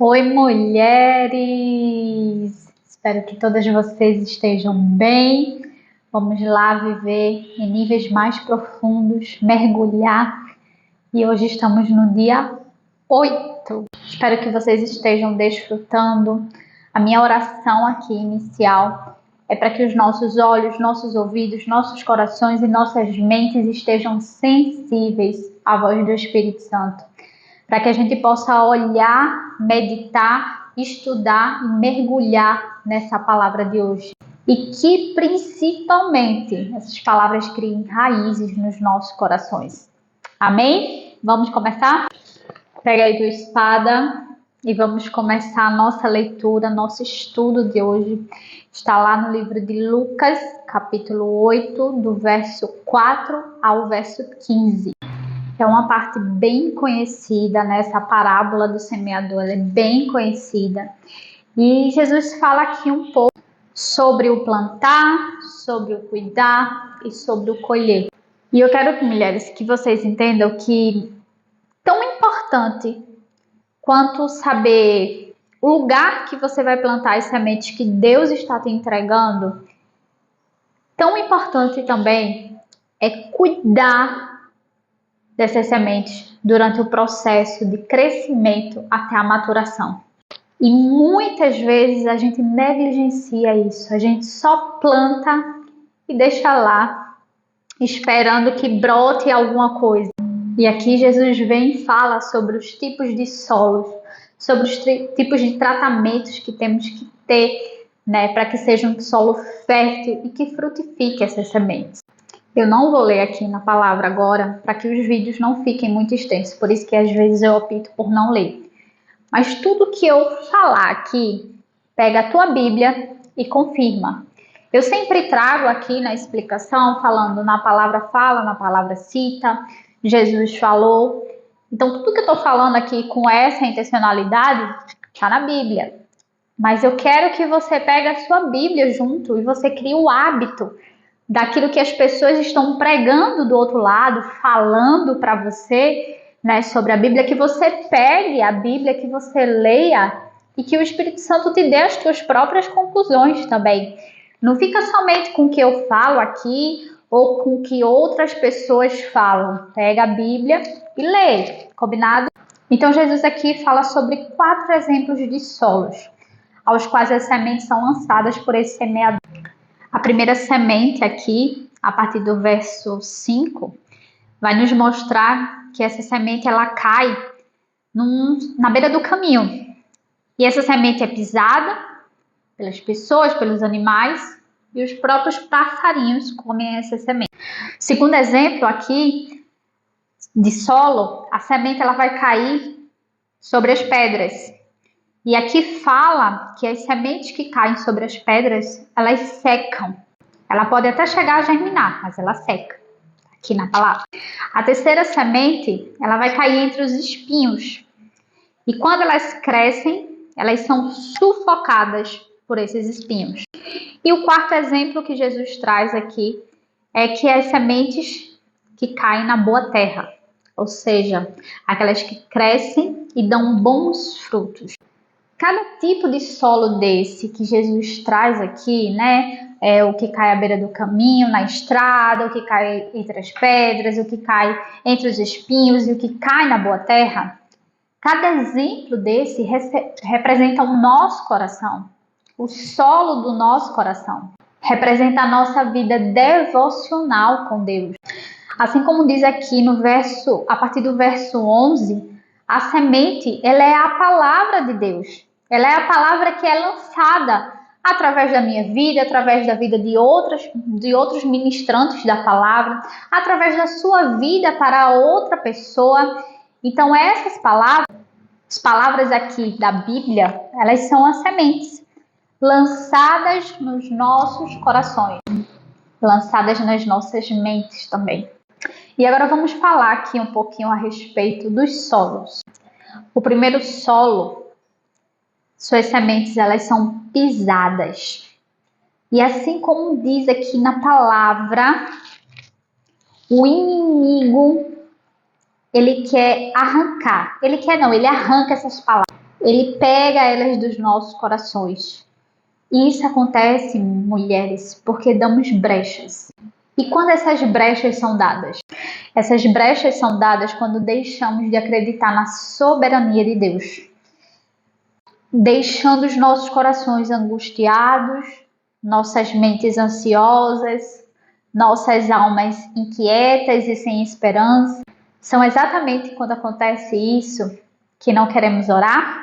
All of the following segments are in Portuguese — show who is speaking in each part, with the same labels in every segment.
Speaker 1: Oi, mulheres! Espero que todas vocês estejam bem. Vamos lá viver em níveis mais profundos, mergulhar. E hoje estamos no dia 8. Espero que vocês estejam desfrutando. A minha oração aqui inicial é para que os nossos olhos, nossos ouvidos, nossos corações e nossas mentes estejam sensíveis à voz do Espírito Santo, para que a gente possa olhar, meditar, estudar e mergulhar nessa palavra de hoje. E que principalmente essas palavras criem raízes nos nossos corações. Amém? Vamos começar? Pega aí tua espada e vamos começar a nossa leitura, nosso estudo de hoje. Está lá no livro de Lucas, capítulo 8, do verso 4 ao verso 15. É uma parte bem conhecida, né? Essa parábola do semeador, ela é bem conhecida. E Jesus fala aqui um pouco sobre o plantar, sobre o cuidar e sobre o colher. E eu quero, mulheres, que vocês entendam que tão importante quanto saber o lugar que você vai plantar as sementes que Deus está te entregando, tão importante também é cuidar dessas sementes durante o processo de crescimento até a maturação. E muitas vezes a gente negligencia isso, a gente só planta e deixa lá, esperando que brote alguma coisa. E aqui Jesus vem e fala sobre os tipos de solos, sobre os tipos de tratamentos que temos que ter, né, para que seja um solo fértil e que frutifique essas sementes. Eu não vou ler aqui na palavra agora, para que os vídeos não fiquem muito extensos, por isso que às vezes eu opto por não ler. Mas tudo que eu falar aqui, pega a tua Bíblia e confirma. Eu sempre trago aqui na explicação, falando na palavra fala, na palavra cita, Jesus falou. Então tudo que eu estou falando aqui com essa intencionalidade, está na Bíblia. Mas eu quero que você pegue a sua Bíblia junto e você crie o hábito daquilo que as pessoas estão pregando do outro lado, falando para você, né, sobre a Bíblia, que você pegue a Bíblia, que você leia e que o Espírito Santo te dê as suas próprias conclusões também. Não fica somente com o que eu falo aqui ou com o que outras pessoas falam. Pega a Bíblia e lê, combinado? Então Jesus aqui fala sobre 4 exemplos de solos, aos quais as sementes são lançadas por esse semeador. A primeira semente aqui, a partir do verso 5, vai nos mostrar que essa semente ela cai na beira do caminho. E essa semente é pisada pelas pessoas, pelos animais, e os próprios passarinhos comem essa semente. Segundo exemplo aqui de solo, a semente ela vai cair sobre as pedras. E aqui fala que as sementes que caem sobre as pedras, elas secam. Ela pode até chegar a germinar, mas ela seca, aqui na palavra. A terceira semente, ela vai cair entre os espinhos. E quando elas crescem, elas são sufocadas por esses espinhos. E o quarto exemplo que Jesus traz aqui é que as sementes que caem na boa terra, ou seja, aquelas que crescem e dão bons frutos. Cada tipo de solo desse que Jesus traz aqui, né? É o que cai à beira do caminho, na estrada, o que cai entre as pedras, o que cai entre os espinhos e o que cai na boa terra. Cada exemplo desse representa o nosso coração, o solo do nosso coração. Representa a nossa vida devocional com Deus. Assim como diz aqui no verso, a partir do verso 11, a semente, ela é a palavra de Deus. Ela é a palavra que é lançada através da minha vida, através da vida de outros ministrantes da palavra, através da sua vida para outra pessoa. Então essas palavras, as palavras aqui da Bíblia, elas são as sementes lançadas nos nossos corações, lançadas nas nossas mentes também. E agora vamos falar aqui um pouquinho a respeito dos solos. O primeiro solo, suas sementes, elas são pisadas. E assim como diz aqui na palavra, o inimigo, ele quer arrancar. Ele arranca essas palavras. Ele pega elas dos nossos corações. E isso acontece, mulheres, porque damos brechas. E quando essas brechas são dadas? Essas brechas são dadas quando deixamos de acreditar na soberania de Deus, deixando os nossos corações angustiados, nossas mentes ansiosas, nossas almas inquietas e sem esperança. São exatamente quando acontece isso que não queremos orar,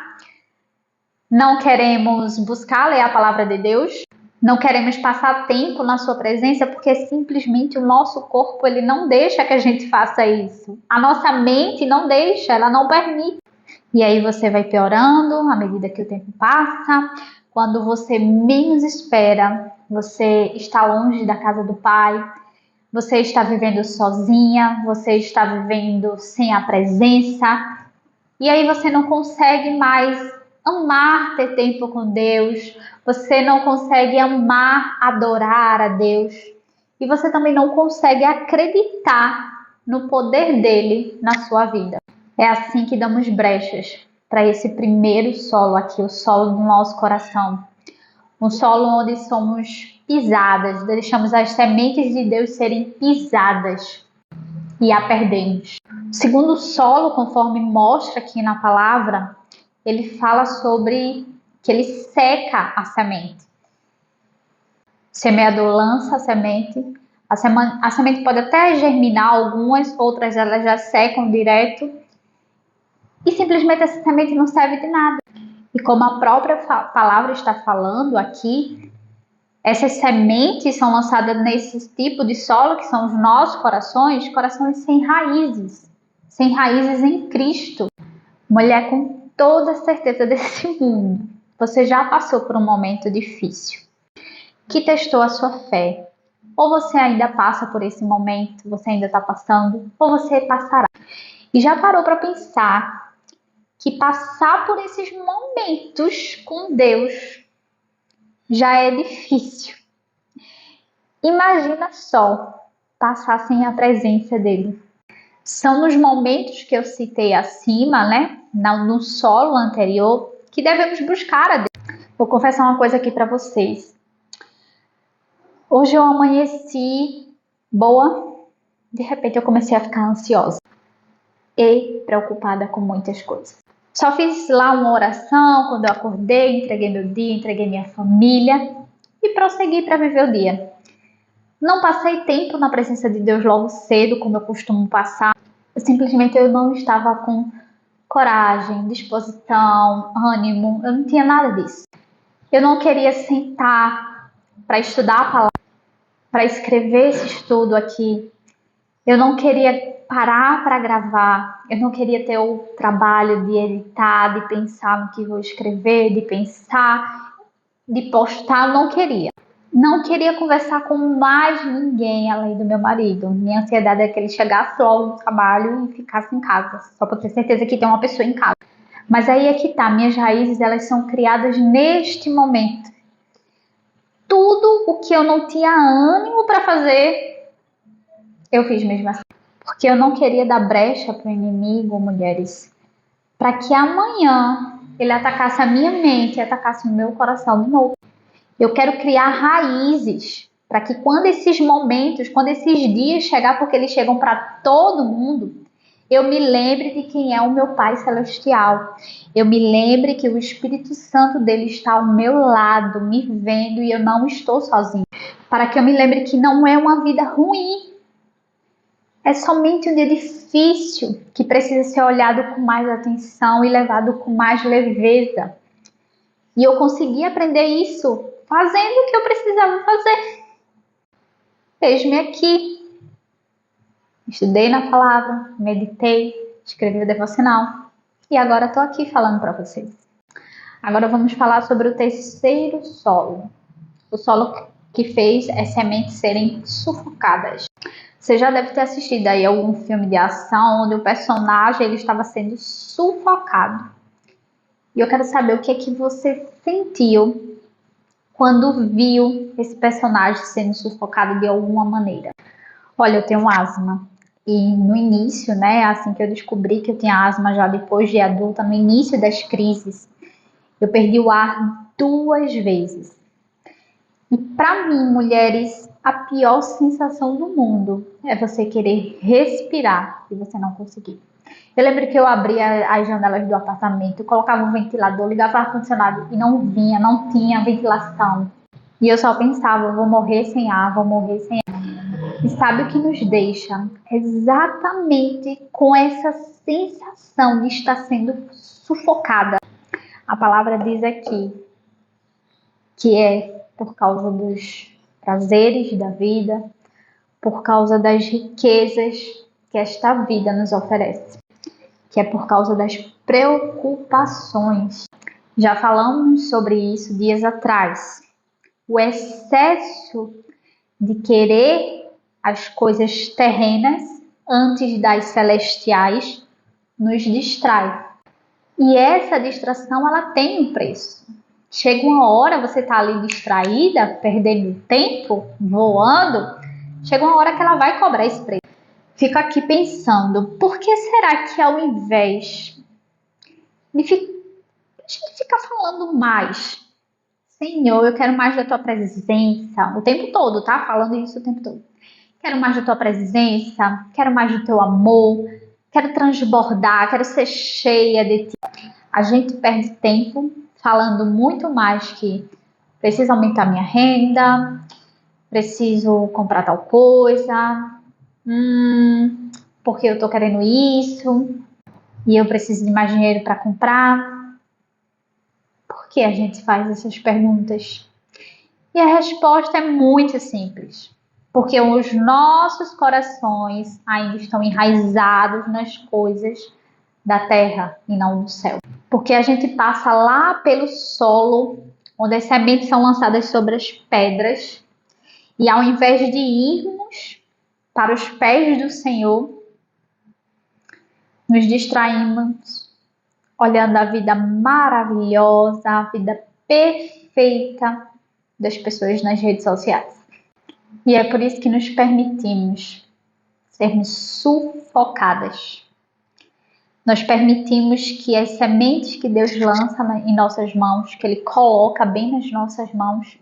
Speaker 1: não queremos buscar ler a palavra de Deus, não queremos passar tempo na sua presença, porque simplesmente o nosso corpo ele não deixa que a gente faça isso. A nossa mente não deixa, ela não permite. E aí você vai piorando à medida que o tempo passa. Quando você menos espera, você está longe da casa do Pai, você está vivendo sozinha, você está vivendo sem a presença. E aí você não consegue mais amar ter tempo com Deus, você não consegue amar adorar a Deus e você também não consegue acreditar no poder dele na sua vida. É assim que damos brechas para esse primeiro solo aqui, o solo do nosso coração. Um solo onde somos pisadas, deixamos as sementes de Deus serem pisadas e a perdemos. O segundo solo, conforme mostra aqui na palavra, ele fala sobre que ele seca a semente. O semeador lança a semente pode até germinar algumas, outras elas já secam direto e simplesmente essa semente não serve de nada. E como a própria palavra está falando aqui, essas sementes são lançadas nesse tipo de solo que são os nossos corações, corações sem raízes em Cristo. Mulher, com toda a certeza desse mundo, você já passou por um momento difícil que testou a sua fé. Ou você ainda passa por esse momento, você ainda está passando, ou você passará. E já parou para pensar que passar por esses momentos com Deus já é difícil. Imagina só passar sem a presença dele. São nos momentos que eu citei acima, né? No solo anterior, que devemos buscar a Deus. Vou confessar uma coisa aqui para vocês. Hoje eu amanheci boa, de repente eu comecei a ficar ansiosa e preocupada com muitas coisas. Só fiz lá uma oração quando eu acordei, entreguei meu dia, entreguei minha família e prossegui para viver o dia. Não passei tempo na presença de Deus logo cedo, como eu costumo passar. Simplesmente eu não estava com coragem, disposição, ânimo, eu não tinha nada disso. Eu não queria sentar para estudar a palavra, para escrever esse estudo aqui. Eu não queria parar para gravar, eu não queria ter o trabalho de editar, de pensar no que vou escrever, de pensar, de postar, eu não queria. Não queria conversar com mais ninguém além do meu marido. Minha ansiedade é que ele chegasse logo no trabalho e ficasse em casa, só para ter certeza que tem uma pessoa em casa. Mas aí é que tá, minhas raízes elas são criadas neste momento. Tudo o que eu não tinha ânimo para fazer, eu fiz mesmo assim. Porque eu não queria dar brecha para o inimigo, mulheres, para que amanhã ele atacasse a minha mente, atacasse o meu coração de novo. Eu quero criar raízes para que quando esses momentos, quando esses dias chegar, porque eles chegam para todo mundo, eu me lembre de quem é o meu Pai Celestial. Eu me lembre que o Espírito Santo dele está ao meu lado, me vendo e eu não estou sozinha. Para que eu me lembre que não é uma vida ruim. É somente um dia difícil que precisa ser olhado com mais atenção e levado com mais leveza. E eu consegui aprender isso fazendo o que eu precisava fazer. Vejo-me aqui. Estudei na palavra, meditei, escrevi o devocional e agora estou aqui falando para vocês. Agora vamos falar sobre o terceiro solo. O solo que fez as sementes serem sufocadas. Você já deve ter assistido aí algum filme de ação onde o personagem ele estava sendo sufocado. E eu quero saber o que é que você sentiu quando viu esse personagem sendo sufocado de alguma maneira. Olha, eu tenho asma. E no início, né, assim que eu descobri que eu tinha asma já depois de adulta, no início das crises, eu perdi o ar 2 vezes. E para mim, mulheres, a pior sensação do mundo é você querer respirar e você não conseguir. Eu lembro que eu abria as janelas do apartamento, colocava um ventilador, ligava o ar-condicionado e não vinha, não tinha ventilação. E eu só pensava, vou morrer sem ar, vou morrer sem ar. E sabe o que nos deixa? Exatamente com essa sensação de estar sendo sufocada. A palavra diz aqui que é por causa dos prazeres da vida, por causa das riquezas que esta vida nos oferece, que é por causa das preocupações. Já falamos sobre isso dias atrás. O excesso de querer as coisas terrenas antes das celestiais nos distrai. E essa distração, ela tem um preço. Chega uma hora, você tá ali distraída, perdendo tempo, voando, chega uma hora que ela vai cobrar esse preço. Fico aqui pensando, por que será que ao invés de a gente ficar falando mais, Senhor, eu quero mais da tua presença, o tempo todo, tá? Falando isso o tempo todo. Quero mais da tua presença, quero mais do teu amor, quero transbordar, quero ser cheia de ti. A gente perde tempo falando muito mais que preciso aumentar minha renda, preciso comprar tal coisa, porque eu tô querendo isso e eu preciso de mais dinheiro para comprar. Por que a gente faz essas perguntas? E a resposta é muito simples. Porque os nossos corações ainda estão enraizados nas coisas da terra e não do céu. Porque a gente passa lá pelo solo, onde as sementes são lançadas sobre as pedras, e ao invés de irmos para os pés do Senhor, nos distraímos olhando a vida maravilhosa, a vida perfeita das pessoas nas redes sociais. E é por isso que nos permitimos sermos sufocadas. Nós permitimos que as sementes que Deus lança em nossas mãos, que Ele coloca bem nas nossas mãos,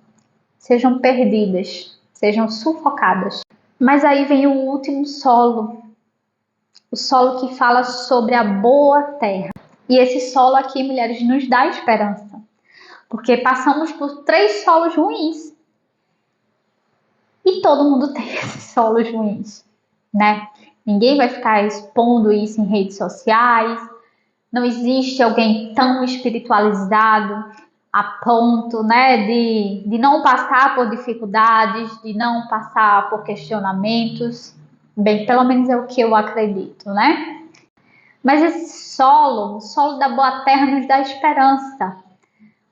Speaker 1: sejam perdidas, sejam sufocadas. Mas aí vem o último solo, o solo que fala sobre a boa terra. E esse solo aqui, mulheres, nos dá esperança. Porque passamos por 3 solos ruins. E todo mundo tem esses solos ruins, né? Ninguém vai ficar expondo isso em redes sociais. Não existe alguém tão espiritualizado a ponto, né, de não passar por dificuldades, de não passar por questionamentos. Bem, pelo menos é o que eu acredito, né? Mas esse solo, o solo da boa terra, nos dá esperança.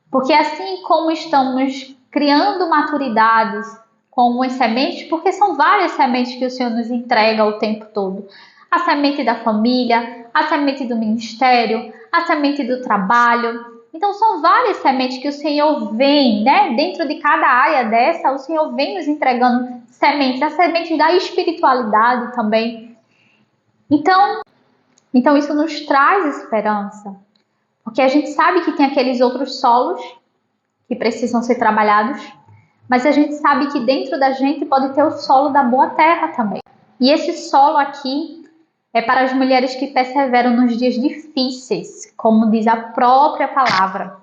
Speaker 1: Porque assim como estamos criando maturidades com algumas sementes, porque são várias sementes que o Senhor nos entrega o tempo todo. A semente da família, a semente do ministério, a semente do trabalho. Então são várias sementes que o Senhor vem, né? Dentro de cada área dessa, o Senhor vem nos entregando sementes, a semente da espiritualidade também. Então isso nos traz esperança. Porque a gente sabe que tem aqueles outros solos que precisam ser trabalhados, mas a gente sabe que dentro da gente pode ter o solo da boa terra também. E esse solo aqui é para as mulheres que perseveram nos dias difíceis, como diz a própria palavra.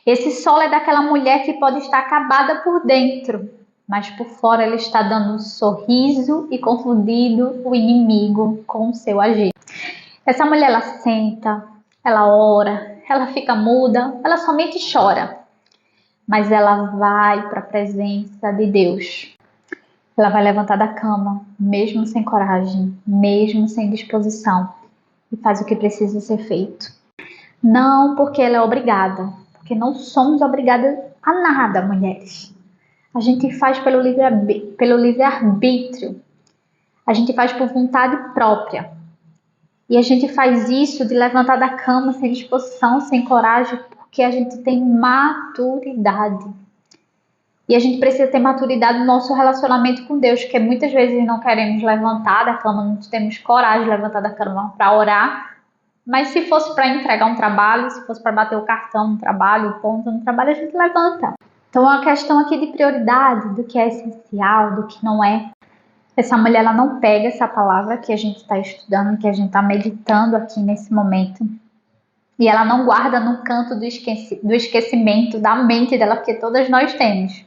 Speaker 1: Esse solo é daquela mulher que pode estar acabada por dentro, mas por fora ela está dando um sorriso e confundindo o inimigo com o seu agir. Essa mulher, ela senta, ela ora, ela fica muda, ela somente chora. Mas ela vai para a presença de Deus. Ela vai levantar da cama, mesmo sem coragem, mesmo sem disposição, e faz o que precisa ser feito. Não porque ela é obrigada, porque não somos obrigadas a nada, mulheres. A gente faz pelo livre-arbítrio. A gente faz por vontade própria. E a gente faz isso de levantar da cama sem disposição, sem coragem, porque a gente tem maturidade. E a gente precisa ter maturidade no nosso relacionamento com Deus, porque muitas vezes não queremos levantar da cama, não temos coragem de levantar da cama para orar. Mas se fosse para entregar um trabalho, se fosse para bater o cartão no trabalho, o ponto no trabalho, a gente levanta. Então é uma questão aqui de prioridade, do que é essencial, do que não é. Essa mulher, ela não pega essa palavra que a gente está estudando, que a gente está meditando aqui nesse momento, e ela não guarda no canto do esquecimento da mente dela, porque todas nós temos.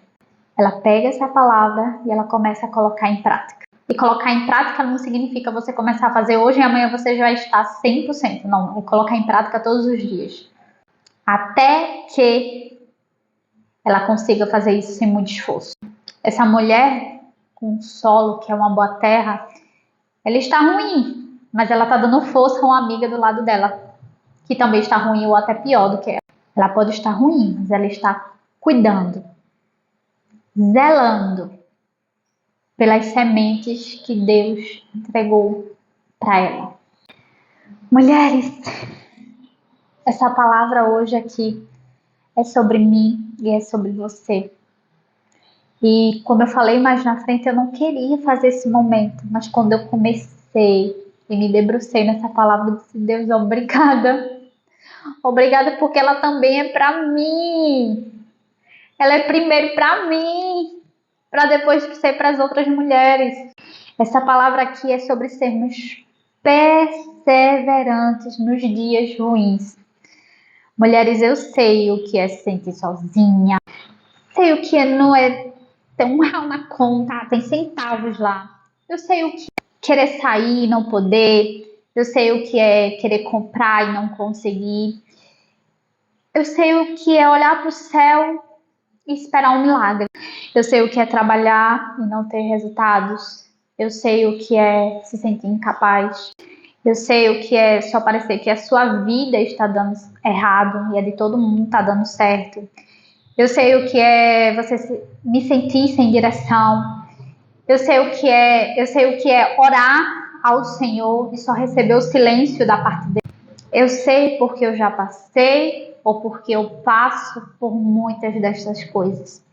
Speaker 1: Ela pega essa palavra e ela começa a colocar em prática. E colocar em prática não significa você começar a fazer hoje e amanhã você já vai estar 100%. Não, é colocar em prática todos os dias. Até que ela consiga fazer isso sem muito esforço. Essa mulher com solo, que é uma boa terra, ela está ruim, mas ela está dando força a uma amiga do lado dela, que também está ruim ou até pior do que ela. Ela pode estar ruim, mas ela está cuidando, zelando pelas sementes que Deus entregou para ela. Mulheres, essa palavra hoje aqui é sobre mim e é sobre você. E como eu falei mais na frente, eu não queria fazer esse momento, mas quando eu comecei e me debrucei nessa palavra, eu disse: Deus, obrigada. Obrigada, porque ela também é para mim. Ela é primeiro para mim, para depois ser para as outras mulheres. Essa palavra aqui é sobre sermos perseverantes nos dias ruins. Mulheres, eu sei o que é se sentir sozinha, sei o que não é ter um real na conta, tem centavos lá. Eu sei o que é querer sair e não poder. Eu sei o que é querer comprar e não conseguir. Eu sei o que é olhar para o céu e esperar um milagre. Eu sei o que é trabalhar e não ter resultados. Eu sei o que é se sentir incapaz. Eu sei o que é só parecer que a sua vida está dando errado e a de todo mundo está dando certo. Eu sei o que é você me sentir sem direção. Eu sei o que é orar ao Senhor e só receber o silêncio da parte dele. Eu sei porque eu já passei ou porque eu passo por muitas dessas coisas.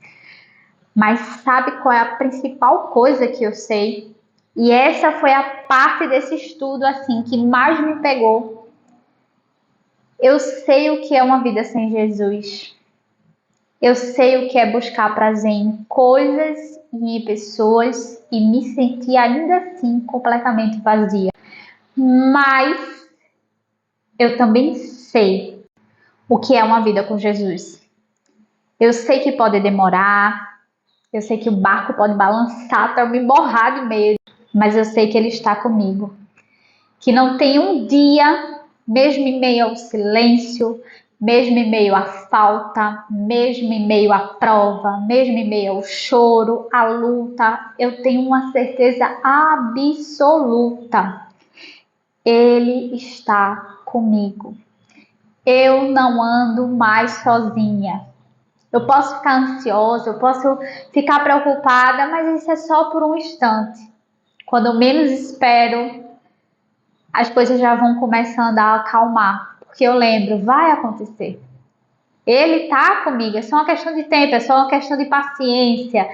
Speaker 1: Mas sabe qual é a principal coisa que eu sei? E essa foi a parte desse estudo assim que mais me pegou. Eu sei o que é uma vida sem Jesus. Eu sei o que é buscar prazer em coisas e em pessoas e me sentir ainda assim completamente vazia. Mas eu também sei o que é uma vida com Jesus. Eu sei que pode demorar, eu sei que o barco pode balançar até eu me borrar de medo, mas eu sei que Ele está comigo. Que não tem um dia, mesmo em meio ao silêncio, mesmo em meio à falta, mesmo em meio à prova, mesmo em meio ao choro, à luta, eu tenho uma certeza absoluta. Ele está comigo. Eu não ando mais sozinha. Eu posso ficar ansiosa, eu posso ficar preocupada, mas isso é só por um instante. Quando eu menos espero, as coisas já vão começando a acalmar. Porque eu lembro, vai acontecer. Ele está comigo, é só uma questão de tempo, é só uma questão de paciência,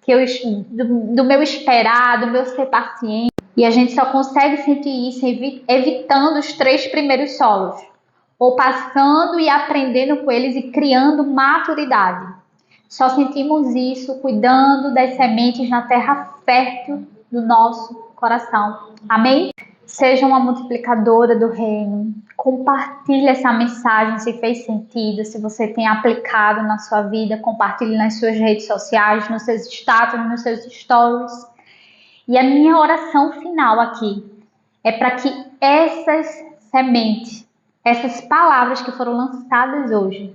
Speaker 1: do meu esperar, do meu ser paciente. E a gente só consegue sentir isso evitando os 3 primeiros solos. Ou passando e aprendendo com eles e criando maturidade. Só sentimos isso cuidando das sementes na terra fértil do nosso coração. Amém? Seja uma multiplicadora do reino. Compartilhe essa mensagem se fez sentido, se você tem aplicado na sua vida. Compartilhe nas suas redes sociais, nos seus status, nos seus stories. E a minha oração final aqui é para que essas sementes, essas palavras que foram lançadas hoje,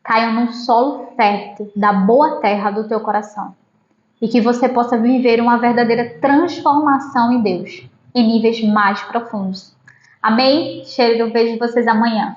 Speaker 1: caiam num solo fértil da boa terra do teu coração. E que você possa viver uma verdadeira transformação em Deus, em níveis mais profundos. Amém? Cheiro, eu vejo vocês amanhã.